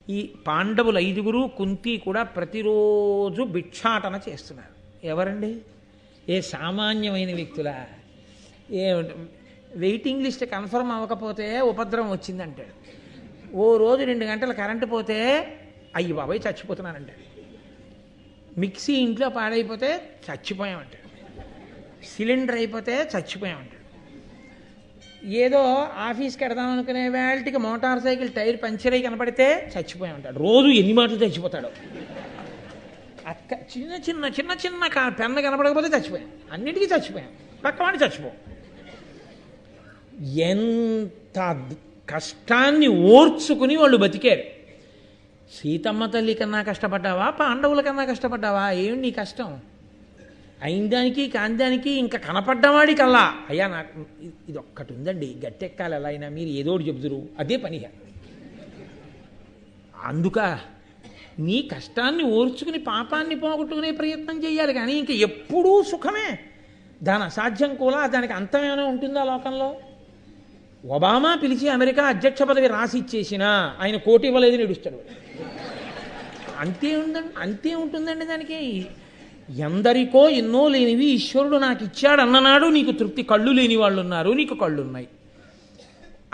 ఈ పాండవులు 5గురు కుంతి కూడా ప్రతిరోజు భిక్షాటన చేస్తున్నారు. ఎవరండి? ఏ సామాన్యమైన వ్యక్తులా? ఏ వెయిటింగ్ లిస్ట్ కన్ఫర్మ్ అవ్వకపోతే ఉపద్రవం వచ్చిందంటాడు. ఓ రోజు 2 గంటలు కరెంటు పోతే అయ్యి బాబాయ్ చచ్చిపోతున్నానంటాడు. మిక్సీ ఇంట్లో పాడైపోతే చచ్చిపోయామంటాడు. సిలిండర్ అయిపోతే చచ్చిపోయామంటాడు. ఏదో ఆఫీస్కి వెడదాం అనుకునే వేళకి మోటార్ సైకిల్ టైర్ పంచర్ అయి కనపడితే చచ్చిపోయామంటాడు. రోజు ఎన్ని మాటలు చచ్చిపోతాడు. అక్క చిన్న చిన్న చిన్న చిన్న పెన్ను కనపడకపోతే చచ్చిపోయాం. అన్నిటికీ చచ్చిపోయాం. పక్కవాడిని చచ్చిపోయాం. ఎంత కష్టాన్ని ఓర్చుకుని వాళ్ళు బతికారు. సీతమ్మ తల్లి కన్నా కష్టపడ్డావా, పాండవుల కన్నా కష్టపడ్డావా? ఏమి నీ కష్టం? అయిందానికి కాందానికి ఇంకా కనపడ్డవాడికల్లా అయ్యా నాకు ఇది ఒక్కటి ఉందండి, గట్టెక్కాలి ఎలా అయినా, మీరు ఏదోటి చెబుతురు, అదే పనిగా. అందుక నీ కష్టాన్ని ఓర్చుకుని పాపాన్ని పోగొట్టుకునే ప్రయత్నం చేయాలి. కానీ ఇంక ఎప్పుడూ సుఖమే. దాని అసాధ్యం కూడా, దానికి అంతమేమైనా ఉంటుందా లోకంలో? ఒబామా పిలిచి అమెరికా అధ్యక్ష పదవి రాసి ఇచ్చేసినా ఆయన కోటి ఇవ్వలేదని ఏడుస్తాడు. అంతే ఉంటుందండి దానికి. ఎందరికో ఎన్నో లేనివి ఈశ్వరుడు నాకు ఇచ్చాడు అన్ననాడు నీకు తృప్తి. కళ్ళు లేని వాళ్ళు ఉన్నారు, నీకు కళ్ళు ఉన్నాయి.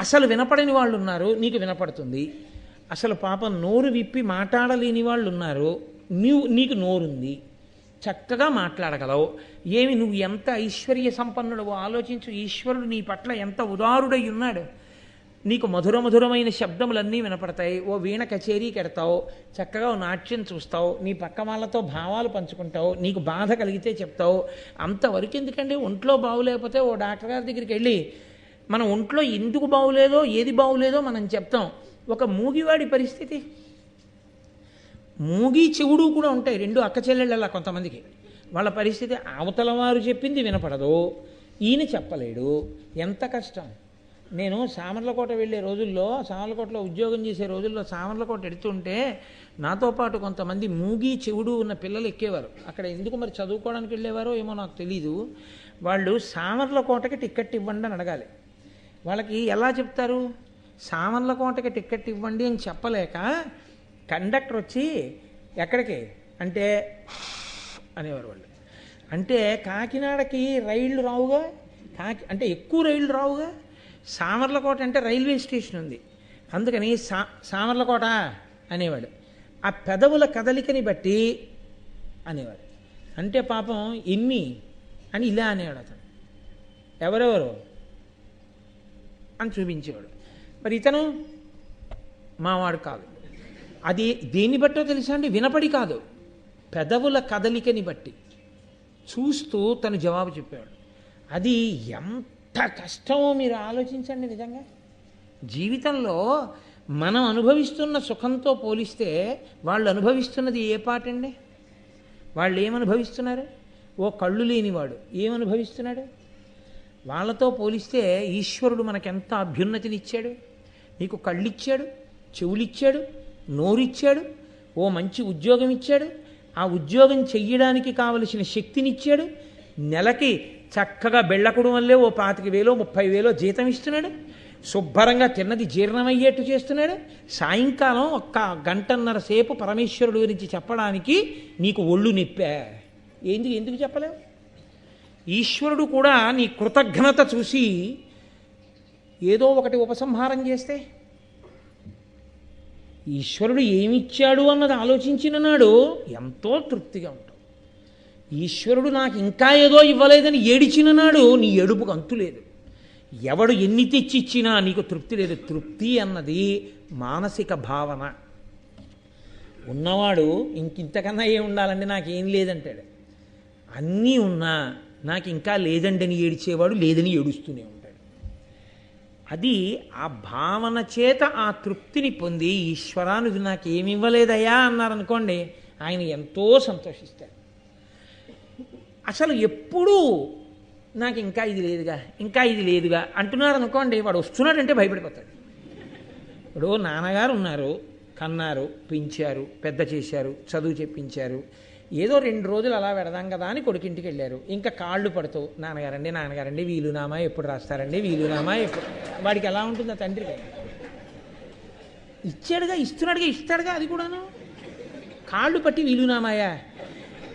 అసలు వినపడని వాళ్ళు ఉన్నారు, నీకు వినపడుతుంది. అసలు పాపం నోరు విప్పి మాట్లాడలేని వాళ్ళు ఉన్నారు, నీకు నోరుంది, చక్కగా మాట్లాడగలవు. ఏమి నువ్వు ఎంత ఐశ్వర్య సంపన్నుడవో ఆలోచించు. ఈశ్వరుడు నీ పట్ల ఎంత ఉదారుడై ఉన్నాడు. నీకు మధురమైన శబ్దములన్నీ వినపడతాయి. ఓ వీణ కచేరీకి ఎడతావు, చక్కగా నాట్యం చూస్తావు, నీ పక్క వాళ్ళతో భావాలు పంచుకుంటావు, నీకు బాధ కలిగితే చెప్తావు. అంతవరకు ఎందుకండి? ఒంట్లో బాగులేకపోతే ఓ డాక్టర్ గారి దగ్గరికి వెళ్ళి మన ఒంట్లో ఎందుకు బాగులేదో ఏది బాగులేదో మనం చెప్తాం. ఒక మూగివాడి పరిస్థితి, మూగి చెవుడు కూడా ఉంటాయి, 2 అక్క చెల్లెళ్ళలా కొంతమందికి. వాళ్ళ పరిస్థితి అవతల వారు చెప్పింది వినపడదు, ఈయన చెప్పలేడు. ఎంత కష్టం. నేను సామర్లకోట వెళ్ళే రోజుల్లో, సామర్లకోటలో ఉద్యోగం చేసే రోజుల్లో సామర్లకోట ఎడుతుంటే నాతో పాటు కొంతమంది మూగి చెవుడు ఉన్న పిల్లలు ఎక్కేవారు. అక్కడ ఎందుకు మరి చదువుకోవడానికి వెళ్ళేవారో ఏమో నాకు తెలీదు. వాళ్ళు సామర్లకోటకి టికెట్ ఇవ్వండి అని అడగాలి. వాళ్ళకి ఎలా చెప్తారు? సామర్లకోటకి టికెట్ ఇవ్వండి అని చెప్పలేక కండక్టర్ వచ్చి ఎక్కడికి అంటే అనేవారు వాళ్ళు. అంటే కాకినాడకి రైళ్ళు రావుగా, అంటే ఎక్కువ రైళ్ళు రావుగా. సామర్లకోట అంటే రైల్వే స్టేషన్ ఉంది, అందుకని సామర్లకోట అనేవాడు. ఆ పెదవుల కదలికని బట్టి అనేవాడు. అంటే పాపం ఎన్ని అని ఇలా అనేవాడు అతను. ఎవరెవరు అని చూపించేవాడు. మరి ఇతను మావాడు కాదు. అది దేన్ని బట్టో తెలుసా అండి? వినపడి కాదు, పెదవుల కదలికని బట్టి చూస్తూ తను జవాబు చెప్పేవాడు. అది ఎంత కష్టమో మీరు ఆలోచించండి. నిజంగా జీవితంలో మనం అనుభవిస్తున్న సుఖంతో పోలిస్తే వాళ్ళు అనుభవిస్తున్నది ఏ పాటండి? వాళ్ళు ఏమనుభవిస్తున్నారు? ఓ కళ్ళు లేనివాడు ఏమనుభవిస్తున్నాడు? వాళ్ళతో పోలిస్తే ఈశ్వరుడు మనకెంత అభ్యున్నతినిచ్చాడు. నీకు కళ్ళిచ్చాడు, చెవులిచ్చాడు, నోరిచ్చాడు, ఓ మంచి ఉద్యోగం ఇచ్చాడు, ఆ ఉద్యోగం చెయ్యడానికి కావలసిన శక్తినిచ్చాడు, నెలకి చక్కగా బెళ్ళకుడు వల్లే ఓ 25,000 30,000 జీతం ఇస్తున్నాడు, శుభ్రంగా తిన్నది జీర్ణమయ్యేట్టు చేస్తున్నాడు. సాయంకాలం 1 గంటన్నర సేపు పరమేశ్వరుడు గురించి చెప్పడానికి నీకు ఒళ్ళు నిప్పా. ఎందుకు చెప్పలేవు? ఈశ్వరుడు కూడా నీ కృతజ్ఞత చూసి ఏదో ఒకటి ఉపసంహారం చేస్తే, ఈశ్వరుడు ఏమిచ్చాడు అన్నది ఆలోచించిన నాడు ఎంతో తృప్తిగా ఉంటావు. ఈశ్వరుడు నాకు ఇంకా ఏదో ఇవ్వలేదని ఏడిచిన నాడు నీ ఏడుపుకు అంతు లేదు. ఎవడు ఎన్ని తెచ్చిచ్చినా నీకు తృప్తి లేదు. తృప్తి అన్నది మానసిక భావన. ఉన్నవాడు ఇంతకన్నా ఏం ఉండాలండి, నాకేం లేదంటాడు. అన్నీ ఉన్నా నాకు ఇంకా లేదండి అని ఏడిచేవాడు లేదని ఏడుస్తూనే ఉంటాడు. అది ఆ భావన చేత ఆ తృప్తిని పొంది ఈశ్వరా నువ్వు నాకు ఏమి ఇవ్వలేదయ్యా అన్నారనుకోండి, ఆయన ఎంతో సంతోషిస్తాడు. అసలు ఎప్పుడూ నాకు ఇంకా ఇది లేదుగా అంటున్నారనుకోండి, వాడు వస్తున్నాడంటే భయపడిపోతాడు. ఇప్పుడు నాన్నగారు ఉన్నారు, కన్నారు, పెంచారు, పెద్ద చేశారు, చదువు చెప్పించారు, ఏదో 2 రోజులు అలా పెడదాం కదా అని కొడుకింటికి వెళ్ళారు. ఇంకా కాళ్ళు పడుతూ నాన్నగారండి వీలునామా ఎప్పుడు రాస్తారండి, వీలునామా ఎప్పుడు. వాడికి ఎలా ఉంటుంది ఆ తండ్రికి? ఇచ్చాడుగా, ఇస్తున్నాడుగా, ఇస్తాడుగా, అది కూడాను. కాళ్ళు పట్టి వీలునామాయా?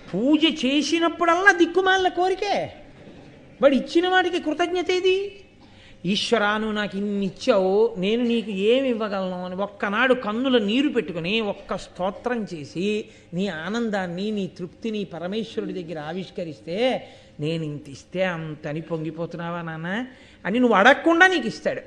పూజ చేసినప్పుడల్లా దిక్కుమాలిన కోరికే. వాడు ఇచ్చిన వాడికి కృతజ్ఞత ఏది? ఈశ్వరా, నువ్వు నాకు ఇన్ని ఇచ్చావు, నేను నీకు ఏమి ఇవ్వగలను అని ఒక్కనాడు కన్నుల నీరు పెట్టుకుని ఒక్క స్తోత్రం చేసి నీ ఆనందాన్ని, నీ తృప్తిని పరమేశ్వరుడి దగ్గర ఆవిష్కరిస్తే, నేను ఇంత ఇస్తే అంతని పొంగిపోతున్నావా నాన్న అని నువ్వు అడగకుండా నీకు ఇస్తాడు.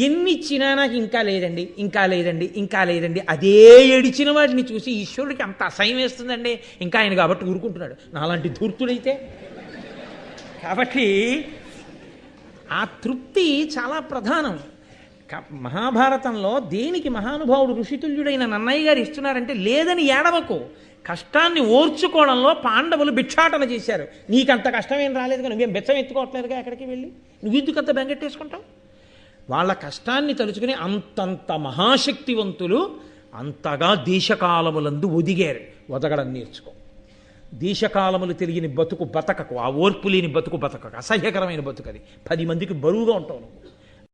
ఎన్ని ఇచ్చినా నాకు ఇంకా లేదండి, ఇంకా లేదండి, ఇంకా లేదండి, అదే ఏడిచిన వాడిని చూసి ఈశ్వరుడికి అంత అసహ్యం వేస్తుందండి. ఇంకా ఆయన కాబట్టి ఊరుకుంటున్నాడు, నాలాంటి ధూర్తుడైతే. కాబట్టి ఆ తృప్తి చాలా ప్రధానం. మహాభారతంలో దేనికి మహానుభావుడు ఋషితుల్యుడైన నన్నయ్య గారు ఇస్తున్నారంటే, లేదని ఏడవకు. కష్టాన్ని ఓర్చుకోవడంలో పాండవులు భిక్షాటన చేశారు. నీకంత కష్టమేం రాలేదు, నువ్వేం బెచ్చం ఎత్తుకోవట్లేదుగా ఎక్కడికి వెళ్ళి, నువ్వు ఎందుకంత బెంగెట్టేసుకుంటావు? వాళ్ళ కష్టాన్ని తలుచుకుని అంతంత మహాశక్తివంతులు అంతగా దేశకాలములందు ఒదిగారు. ఒదగడం నేర్చుకో. దేశకాలములు తెలియని బతుకు బతకకు, ఆ ఓర్పు లేని బతుకు బతకకు, అసహ్యకరమైన బతుకు అది. 10 మందికి బరువుగా ఉంటావు నువ్వు.